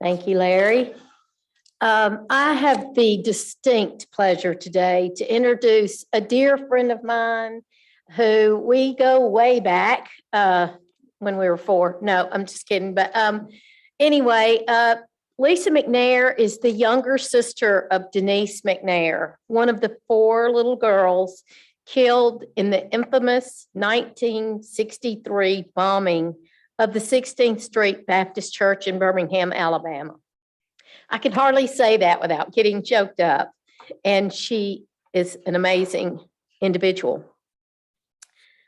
Thank you, Larry. I have the distinct pleasure today to introduce a dear friend of mine who we go way back when we were 4. No, I'm just kidding. But anyway, Lisa McNair is the younger sister of Denise McNair, one of the 4 little girls killed in the infamous 1963 bombing of the 16th Street Baptist Church in Birmingham, Alabama. I can hardly say that without getting choked up. And she is an amazing individual.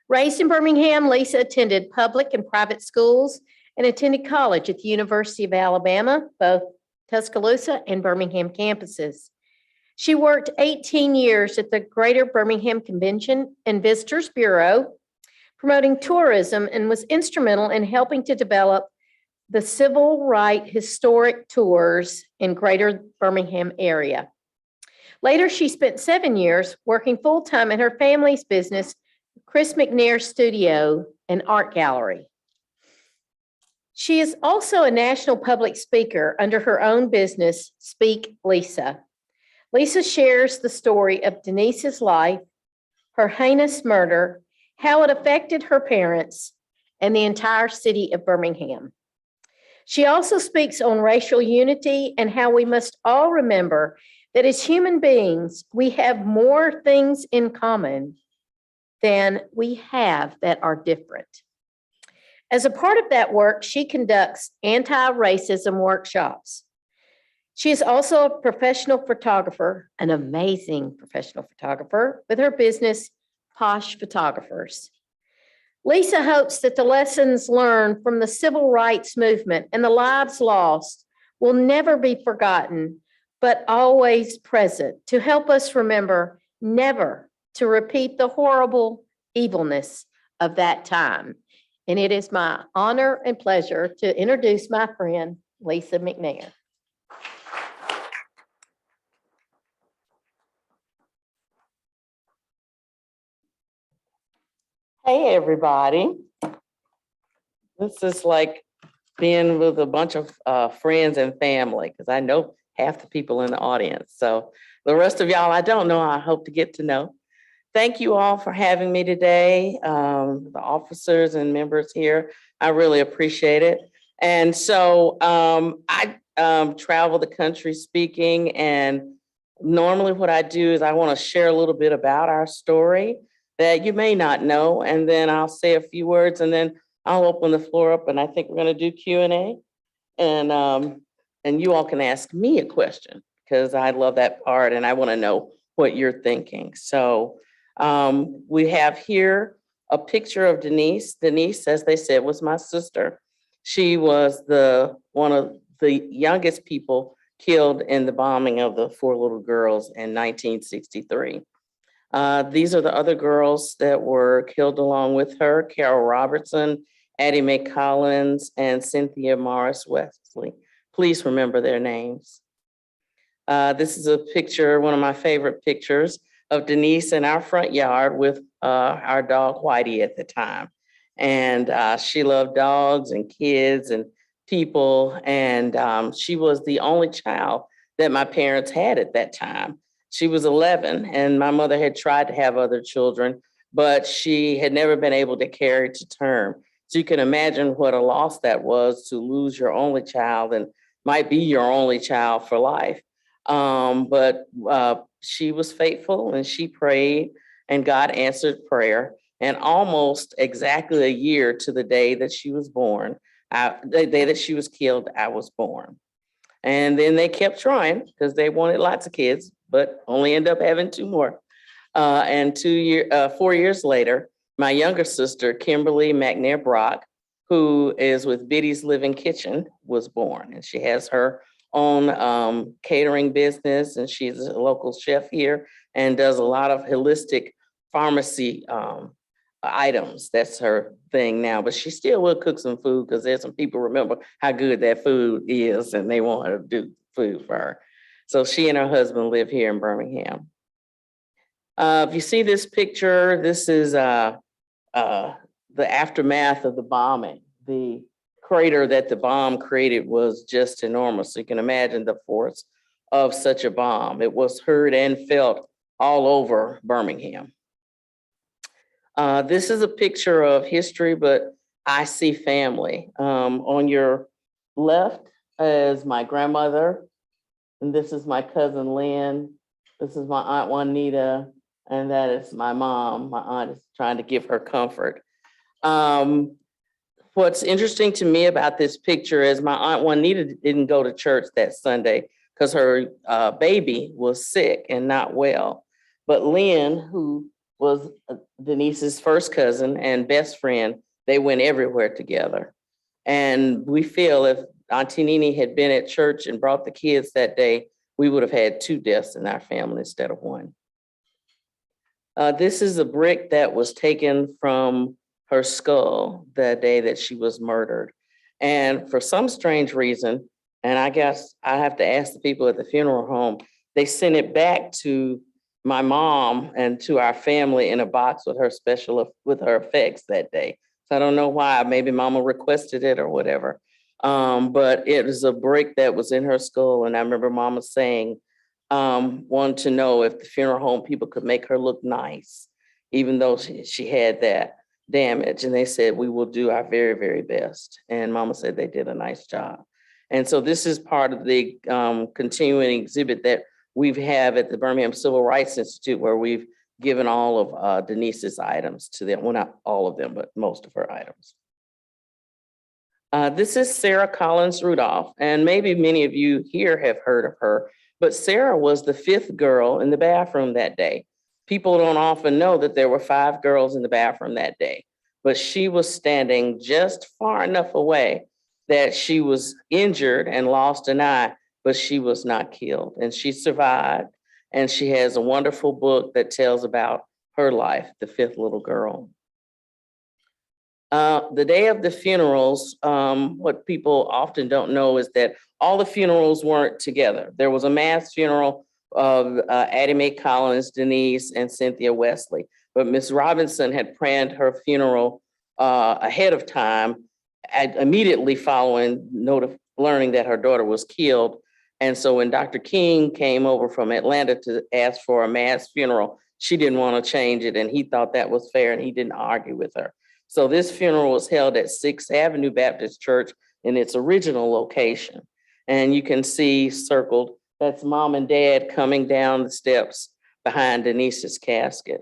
Raised in Birmingham, Lisa attended public and private schools and attended college at the University of Alabama, both Tuscaloosa and Birmingham campuses. She worked 18 years at the Greater Birmingham Convention and Visitors Bureau, promoting tourism, and was instrumental in helping to develop the civil right historic tours in Greater Birmingham area. Later, she spent 7 years working full-time in her family's business, Chris McNair Studio and Art Gallery. She is also a national public speaker under her own business, Speak Lisa. Lisa shares the story of Denise's life, her heinous murder, how it affected her parents, and the entire city of Birmingham. She also speaks on racial unity and how we must all remember that as human beings, we have more things in common than we have that are different. As a part of that work, she conducts anti-racism workshops. She is also a professional photographer, an amazing professional photographer, with her business, Posh Photographers. Lisa hopes that the lessons learned from the civil rights movement and the lives lost will never be forgotten, but always present to help us remember never to repeat the horrible evilness of that time. And it is my honor and pleasure to introduce my friend, Lisa McNair. Hey, everybody. This is like being with a bunch of friends and family, because I know half the people in the audience. So the rest of y'all, I don't know, I hope to get to know. Thank you all for having me today, the officers and members here. I really appreciate it. And so I travel the country speaking, and normally what I do is I want to share a little bit about our story that you may not know, and then I'll say a few words, and then I'll open the floor up, and I think we're going to do Q&A, and you all can ask me a question, because I love that part, and I want to know what you're thinking. So we have here a picture of Denise. Denise, as they said, was my sister. She was one of the youngest people killed in the bombing of the 4 little girls in 1963. These are the other girls that were killed along with her: Carol Robertson, Addie Mae Collins, and Cynthia Morris Wesley. Please remember their names. This is a picture, one of my favorite pictures, of Denise in our front yard with our dog Whitey at the time. And she loved dogs and kids and people. And she was the only child that my parents had at that time. She was 11, and my mother had tried to have other children, but she had never been able to carry to term. So you can imagine what a loss that was, to lose your only child, and might be your only child for life. But she was faithful, and she prayed, and God answered prayer. And almost exactly a year to the day that she was born, the day that she was killed, I was born. And then they kept trying, because they wanted lots of kids, but only end up having 2 more. And 4 years later, my younger sister, Kimberly McNair Brock, who is with Biddy's Living Kitchen, was born. And she has her own catering business, and she's a local chef here and does a lot of holistic pharmacy items. That's her thing now, but she still will cook some food, because there's some people remember how good that food is, and they want her to do food for her. So she and her husband live here in Birmingham. If you see this picture, this is the aftermath of the bombing. The crater that the bomb created was just enormous. So you can imagine the force of such a bomb. It was heard and felt all over Birmingham. This is a picture of history, but I see family. On your left is my grandmother, and this is my cousin Lynn. This is my Aunt Juanita, and that is my mom. My aunt is trying to give her comfort. What's interesting to me about this picture is my Aunt Juanita didn't go to church that Sunday because her baby was sick and not well. But Lynn, who was Denise's first cousin and best friend, they went everywhere together. And we feel if Auntie Nene had been at church and brought the kids that day, we would have had 2 deaths in our family instead of 1. This is a brick that was taken from her skull the day that she was murdered. And for some strange reason, and I guess I have to ask the people at the funeral home, they sent it back to my mom and to our family in a box with her effects that day. So I don't know why, maybe mama requested it or whatever. But it was a brick that was in her skull. And I remember mama saying, wanted to know if the funeral home people could make her look nice, even though she had that damage. And they said, we will do our very, very best. And mama said they did a nice job. And so this is part of the continuing exhibit that we have at the Birmingham Civil Rights Institute, where we've given all of Denise's items to them. Well, not all of them, but most of her items. This is Sarah Collins Rudolph, and maybe many of you here have heard of her, but Sarah was the 5th girl in the bathroom that day. People don't often know that there were 5 girls in the bathroom that day, but she was standing just far enough away that she was injured and lost an eye, but she was not killed, and she survived. And she has a wonderful book that tells about her life, The 5th Little Girl. The day of the funerals, what people often don't know is that all the funerals weren't together. There was a mass funeral of Addie Mae Collins, Denise, and Cynthia Wesley. But Miss Robinson had planned her funeral ahead of time, immediately following learning that her daughter was killed. And so when Dr. King came over from Atlanta to ask for a mass funeral, she didn't want to change it, and he thought that was fair, and he didn't argue with her. So this funeral was held at 6th Avenue Baptist Church in its original location. And you can see circled, that's mom and dad coming down the steps behind Denise's casket.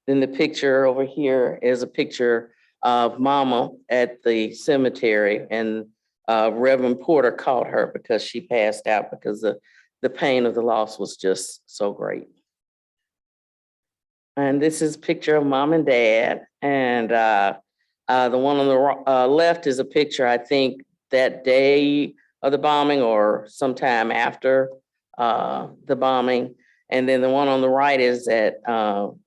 Then the picture over here is a picture of mama at the cemetery, and Reverend Porter caught her because she passed out because the pain of the loss was just so great. And this is a picture of mom and dad. And the one on the left is a picture, I think, that day of the bombing or sometime after the bombing. And then the one on the right is that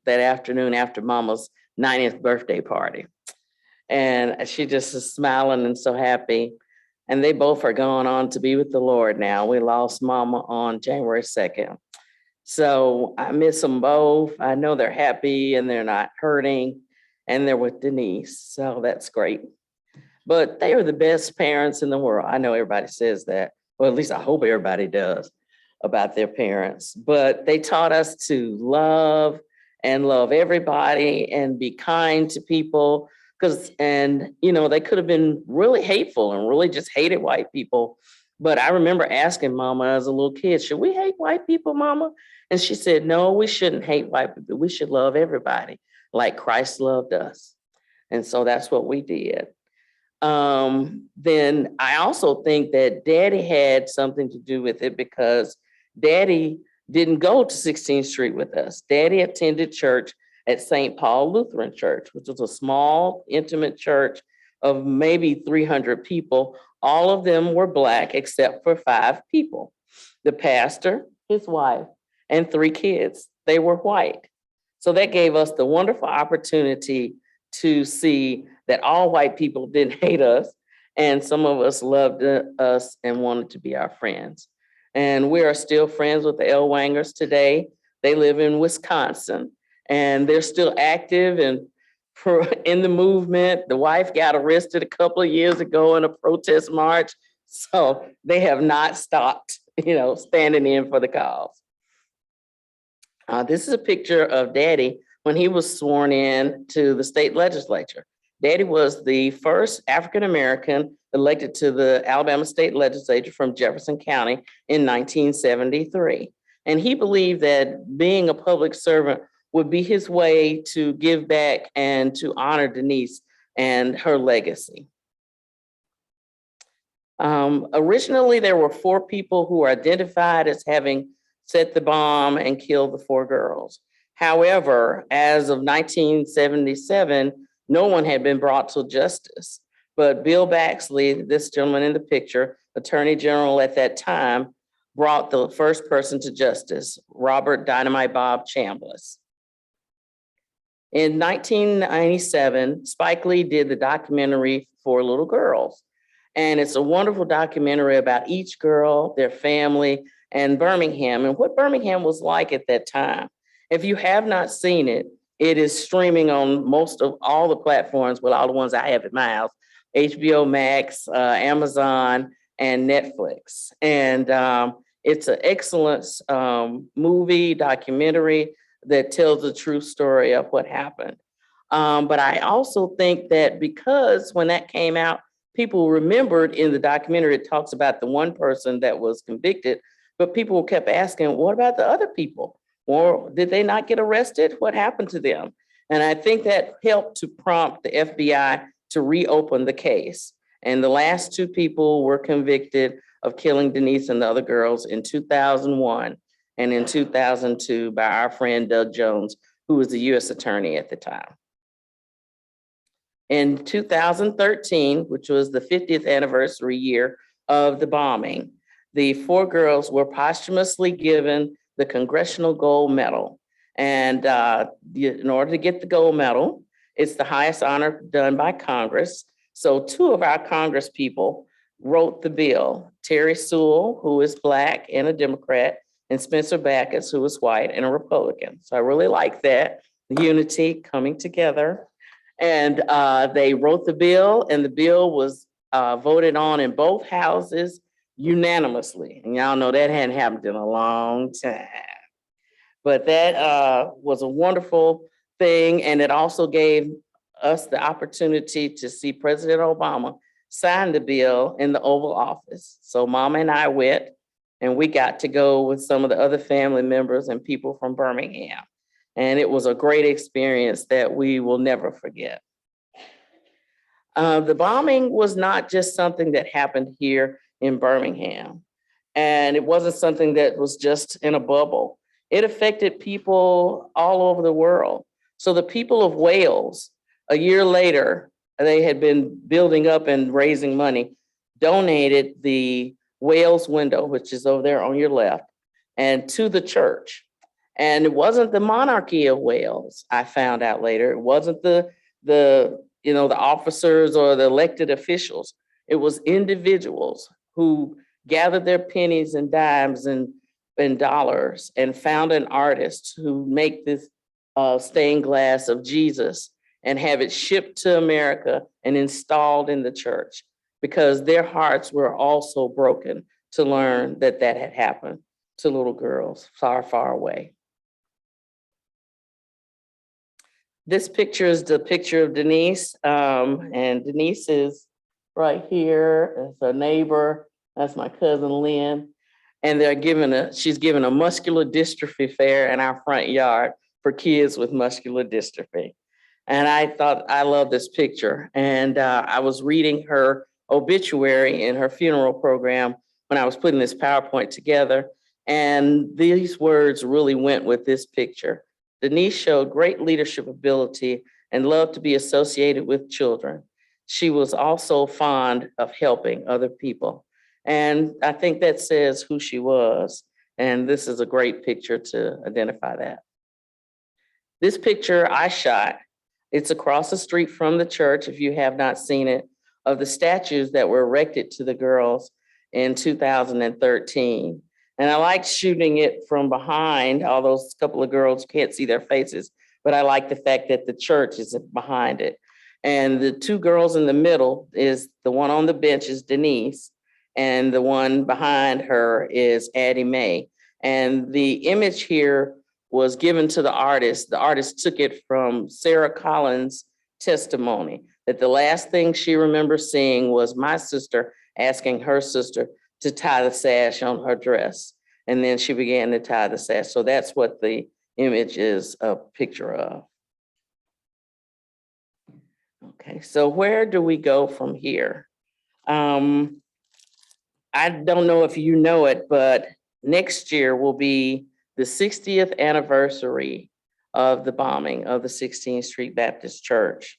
afternoon after mama's 90th birthday party. And she just is smiling and so happy. And they both are going on to be with the Lord now. We lost mama on January 2nd. So I miss them both. I know they're happy and they're not hurting, and they're with Denise. So that's great. But they are the best parents in the world. I know everybody says that. Well, at least I hope everybody does about their parents. But they taught us to love and love everybody and be kind to people. They could have been really hateful and really just hated white people. But I remember asking mama as a little kid, should we hate white people, mama? And she said, no, we shouldn't hate white people. We should love everybody like Christ loved us. And so that's what we did. Then I also think that Daddy had something to do with it, because Daddy didn't go to 16th Street with us. Daddy attended church at St. Paul Lutheran Church, which was a small, intimate church of maybe 300 people. All of them were Black except for 5 people. The pastor, his wife, and 3 kids. They were white. So that gave us the wonderful opportunity to see that all white people didn't hate us, and some of us loved us and wanted to be our friends. And we are still friends with the Elwangers today. They live in Wisconsin, and they're still active and in the movement. The wife got arrested a couple of years ago in a protest march. So they have not stopped, standing in for the cause. This is a picture of Daddy when he was sworn in to the state legislature. Daddy was the first African-American elected to the Alabama state legislature from Jefferson County in 1973. And he believed that being a public servant would be his way to give back and to honor Denise and her legacy. Originally, there were 4 people who were identified as having set the bomb and killed the 4 girls. However, as of 1977, no one had been brought to justice. But Bill Baxley, this gentleman in the picture, Attorney General at that time, brought the first person to justice, Robert Dynamite Bob Chambliss. In 1997, Spike Lee did the documentary For Little Girls. And it's a wonderful documentary about each girl, their family, and Birmingham, and what Birmingham was like at that time. If you have not seen it, it is streaming on most of all the platforms, well, all the ones I have at my house, HBO Max, Amazon, and Netflix. And it's an excellent movie, documentary that tells the true story of what happened. But I also think that because when that came out, people remembered in the documentary, it talks about the one person that was convicted, but people kept asking, what about the other people? Or did they not get arrested? What happened to them? And I think that helped to prompt the FBI to reopen the case. And the last 2 people were convicted of killing Denise and the other girls in 2001 and in 2002 by our friend Doug Jones, who was the U.S. attorney at the time. In 2013, which was the 50th anniversary year of the bombing, the 4 girls were posthumously given the Congressional Gold Medal. And in order to get the gold medal, it's the highest honor done by Congress. So 2 of our Congress people wrote the bill, Terry Sewell, who is Black and a Democrat, and Spencer Backus, who is white and a Republican. So I really like that, the unity coming together. And they wrote the bill, and the bill was voted on in both houses unanimously. And y'all know that hadn't happened in a long time. But that was a wonderful thing. And it also gave us the opportunity to see President Obama sign the bill in the Oval Office. So Mama and I went, and we got to go with some of the other family members and people from Birmingham. And it was a great experience that we will never forget. The bombing was not just something that happened here in Birmingham. And it wasn't something that was just in a bubble. It affected people all over the world. So the people of Wales, a year later, they had been building up and raising money, donated the Wales window, which is over there on your left, and to the church. And it wasn't the monarchy of Wales, I found out later. It wasn't the officers or the elected officials. It was individuals who gathered their pennies and dimes and dollars and found an artist who make this stained glass of Jesus and have it shipped to America and installed in the church, because their hearts were also broken to learn that that had happened to little girls far, far away. This picture is the picture of Denise, and Denise is right here. It's a neighbor. That's my cousin Lynn. And she's giving a muscular dystrophy fair in our front yard for kids with muscular dystrophy. And I thought, I love this picture. And I was reading her obituary in her funeral program when I was putting this PowerPoint together. And these words really went with this picture. Denise showed great leadership ability and loved to be associated with children. She was also fond of helping other people. And I think that says who she was. And this is a great picture to identify that. This picture I shot, it's across the street from the church, if you have not seen it, of the statues that were erected to the girls in 2013. And I like shooting it from behind, all those couple of girls, you can't see their faces, but I like the fact that the church is behind it. And the two girls in the middle is the one on the bench is Denise, and the one behind her is Addie Mae. And the image here was given to the artist. The artist took it from Sarah Collins' testimony that the last thing she remembers seeing was my sister asking her sister to tie the sash on her dress. And then she began to tie the sash. So that's what the image is a picture of. Okay, so where do we go from here? I don't know if you know it, but next year will be the 60th anniversary of the bombing of the 16th Street Baptist Church.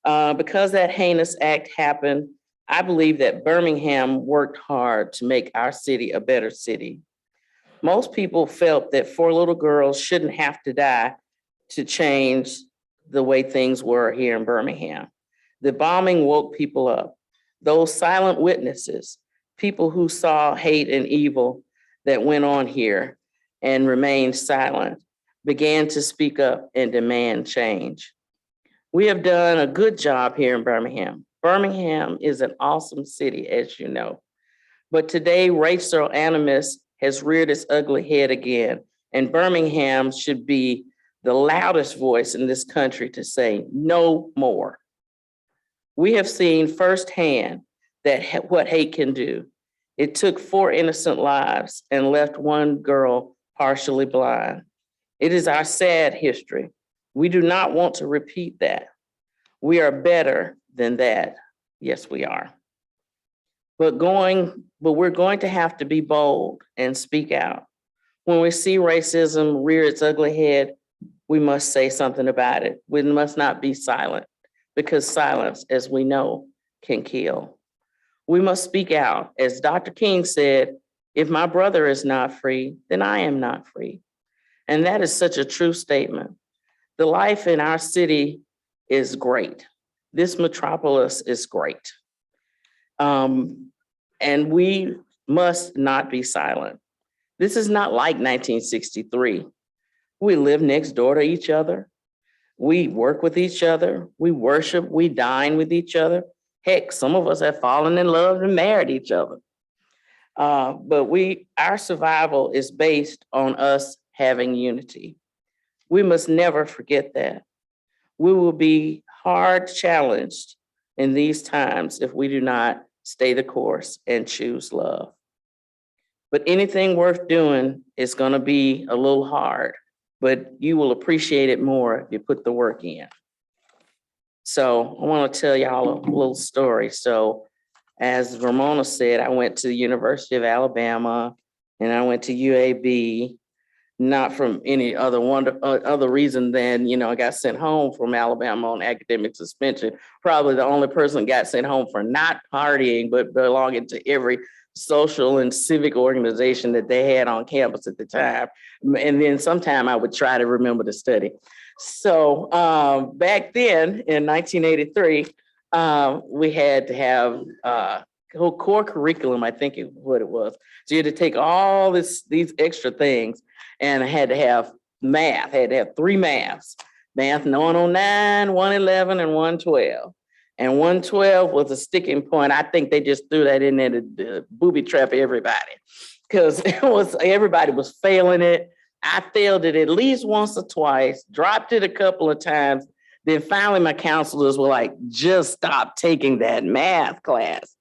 Because that heinous act happened, I believe that Birmingham worked hard to make our city a better city. Most people felt that 4 little girls shouldn't have to die to change the way things were here in Birmingham. The bombing woke people up. Those silent witnesses, people who saw hate and evil that went on here and remained silent, began to speak up and demand change. We have done a good job here in Birmingham. Birmingham is an awesome city, as you know. But today, racial animus has reared its ugly head again, and Birmingham should be the loudest voice in this country to say no more. We have seen firsthand that what hate can do. It took 4 innocent lives and left 1 girl partially blind. It is our sad history. We do not want to repeat that. We are better than that. Yes, we are. But we're going to have to be bold and speak out. When we see racism rear its ugly head, we must say something about it. We must not be silent, because silence, as we know, can kill. We must speak out. As Dr. King said, if my brother is not free, then I am not free. And that is such a true statement. The life in our city is great. This metropolis is great. And we must not be silent. This is not like 1963. We live next door to each other. We work with each other. We worship, we dine with each other. Heck, some of us have fallen in love and married each other. But our survival is based on us having unity. We must never forget that. We will be hard challenged in these times if we do not stay the course and choose love. But anything worth doing is going to be a little hard, but you will appreciate it more if you put the work in. So I want to tell y'all a little story. So as Ramona said, I went to the University of Alabama and I went to UAB, not from any other reason than, I got sent home from Alabama on academic suspension. Probably the only person got sent home for not partying, but belonging to every social and civic organization that they had on campus at the time. And then sometime I would try to remember to study. So back then in 1983, we had to have whole core curriculum, I think is what it was. So you had to take all these extra things, and I had to have math. I had to have 3 maths: math 109, 111, and 112. And 112 was a sticking point. I think they just threw that in there to booby trap everybody, because everybody was failing it. I failed it at least once or twice, dropped it a couple of times. Then finally my counselors were like, just stop taking that math class.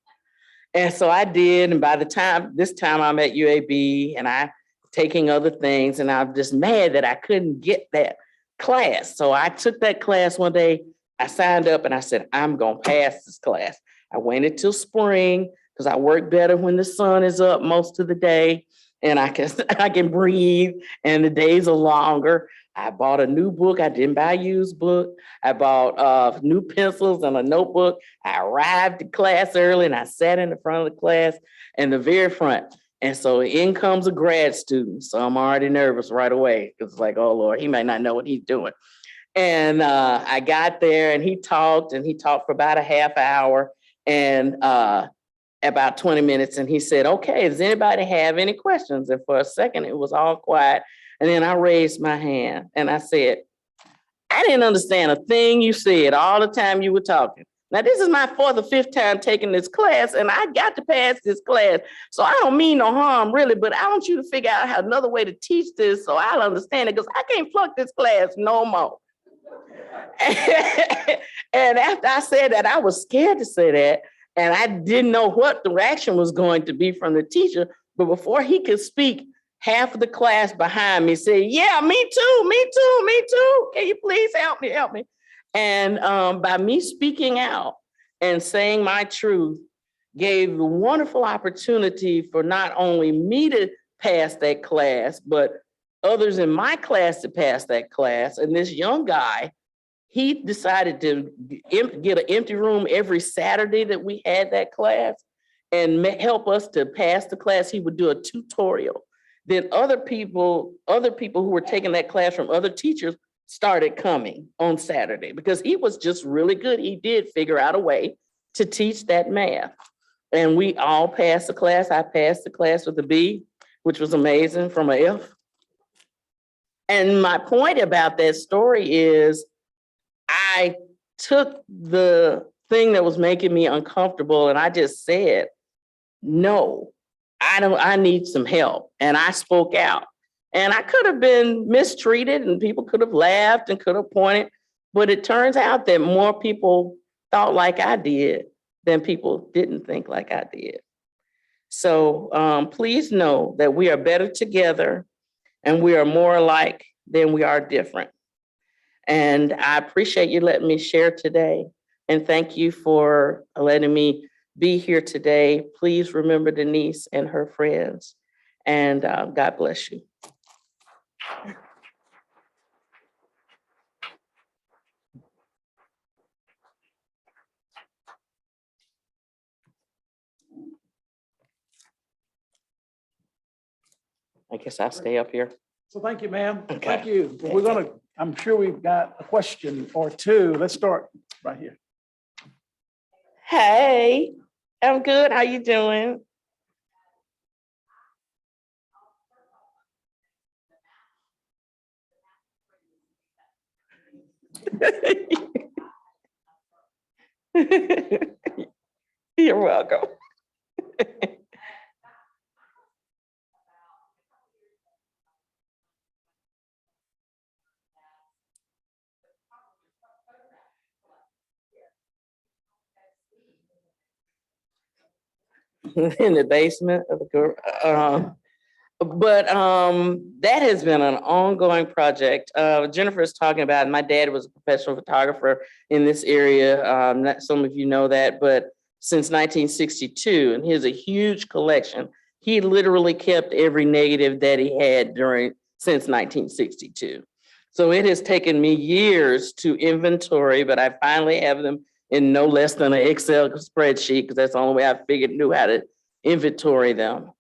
And so I did. And by this time I'm at UAB and I'm taking other things, and I'm just mad that I couldn't get that class. So I took that class one day. I signed up and I said, I'm going to pass this class. I waited till spring because I work better when the sun is up most of the day and I can breathe and the days are longer. I bought a new book. I didn't buy a used book. I bought new pencils and a notebook. I arrived to class early and I sat in the front of the class in the very front. And so in comes a grad student. So I'm already nervous right away. It's like, oh Lord, he might not know what he's doing. And I got there and he talked for about a half hour and about 20 minutes. And he said, okay, does anybody have any questions? And for a second, it was all quiet. And then I raised my hand and I said, I didn't understand a thing you said all the time you were talking. Now, this is my fourth or fifth time taking this class, and I got to pass this class. So I don't mean no harm, really, but I want you to figure out how another way to teach this so I'll understand it, because I can't flunk this class no more. And after I said that, I was scared to say that, and I didn't know what the reaction was going to be from the teacher. But before he could speak, half of the class behind me said, yeah, me too, me too, me too. Can you please help me, help me? And by me speaking out and saying my truth gave a wonderful opportunity for not only me to pass that class, but others in my class to pass that class. And this young guy, he decided to get an empty room every Saturday that we had that class and help us to pass the class. He would do a tutorial. Then other people who were taking that class from other teachers started coming on Saturday because he was just really good. He did figure out a way to teach that math. And we all passed the class. I passed the class with a B, which was amazing, from an F. And my point about that story is I took the thing that was making me uncomfortable and I just said, no, I need some help. And I spoke out. And I could have been mistreated and people could have laughed and could have pointed, but it turns out that more people thought like I did than people didn't think like I did. So please know that we are better together and we are more alike than we are different. And I appreciate you letting me share today. And thank you for letting me be here today. Please remember Denise and her friends. And God bless you. I guess I'll stay up here. So thank you, ma'am. Okay. Thank you. I'm sure we've got a question or two. Let's start right here. Hey, I'm good. How you doing? You're welcome. In the basement of the but that has been an ongoing project. Jennifer is talking about, my dad was a professional photographer in this area. Some of you know that, but since 1962, and he has a huge collection. He literally kept every negative that he had since 1962. So it has taken me years to inventory, but I finally have them in no less than an Excel spreadsheet, because that's the only way I knew how to inventory them.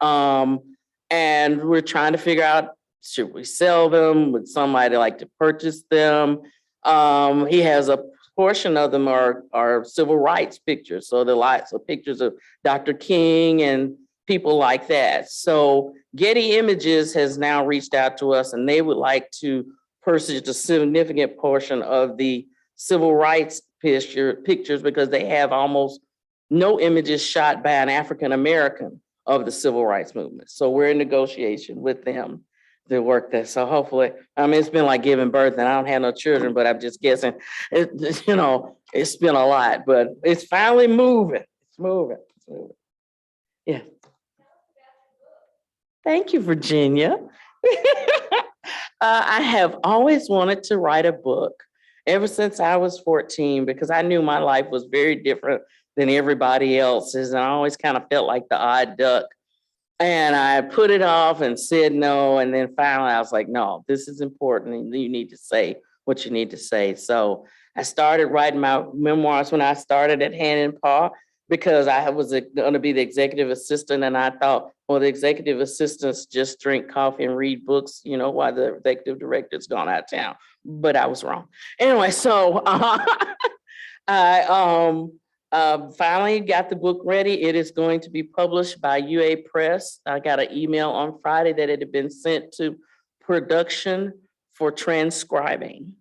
And we're trying to figure out, should we sell them? Would somebody like to purchase them? He has a portion of them are civil rights pictures. So the lots of pictures of Dr. King and people like that. So Getty Images has now reached out to us and they would like to purchase a significant portion of the civil rights pictures because they have almost no images shot by an African-American of the civil rights movement. So we're in negotiation with them to work that. So hopefully, it's been like giving birth and I don't have no children, but I'm just guessing, it's been a lot, but it's finally moving. It's moving. Yeah. Thank you, Virginia. I have always wanted to write a book ever since I was 14, because I knew my life was very different than everybody else's. And I always kind of felt like the odd duck. And I put it off and said no. And then finally I was like, no, this is important. And you need to say what you need to say. So I started writing my memoirs when I started at Hand and Paw, because I was going to be the executive assistant. And I thought, well, the executive assistants just drink coffee and read books, while the executive director's gone out of town. But I was wrong. Anyway, so I finally got the book ready. It is going to be published by UA Press. I got an email on Friday that it had been sent to production for transcribing.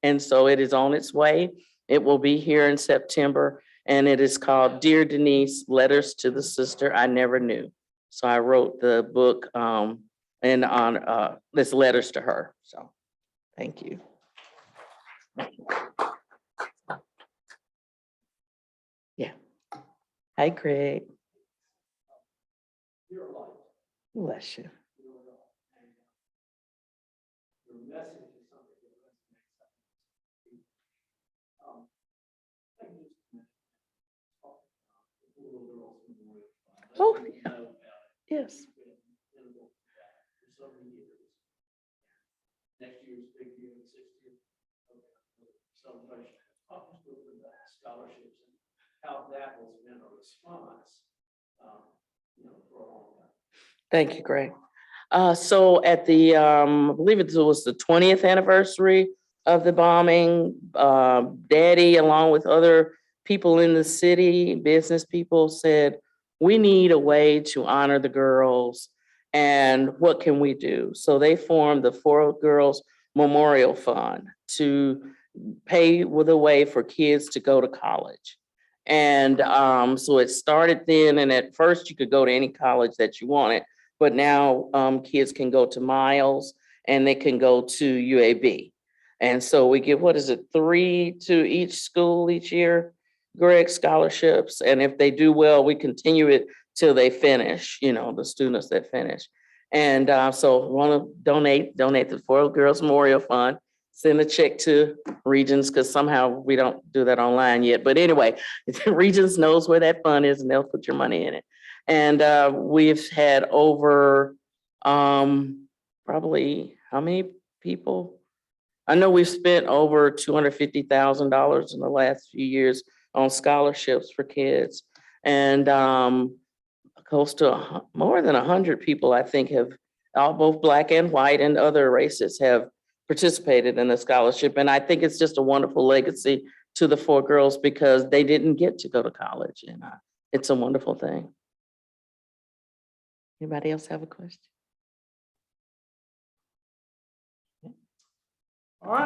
And so it is on its way. It will be here in September, and it is called Dear Denise, Letters to the Sister I Never Knew. So I wrote the book and on this letters to her. So thank you. Yeah. Hi, Craig. Bless you. Oh, yeah. Yes. Next year's big year, the 60th celebration. Talk us a little bit about scholarships and how that has been a response, for a long time. Thank you, Greg. So at the, I believe it was the 20th anniversary of the bombing, Daddy, along with other people in the city, business people, said, we need a way to honor the girls, and what can we do? So they formed the Four Girls Memorial Fund to pay with a way for kids to go to college. And so it started then, and at first you could go to any college that you wanted, but now kids can go to Miles and they can go to UAB. And so we give, what is it, 3 to each school each year, Greg, scholarships. And if they do well, we continue it till they finish, the students that finish. And so want to donate to Four Girls Memorial Fund, send a check to Regions, because somehow we don't do that online yet. But anyway, Regions knows where that fund is and they'll put your money in it. And we've had over probably how many people? I know we've spent over $250,000 in the last few years on scholarships for kids. And close to more than 100 people, I think, have both Black and white and other races have participated in the scholarship. And I think it's just a wonderful legacy to the Four Girls because they didn't get to go to college. And it's a wonderful thing. Anybody else have a question? All right.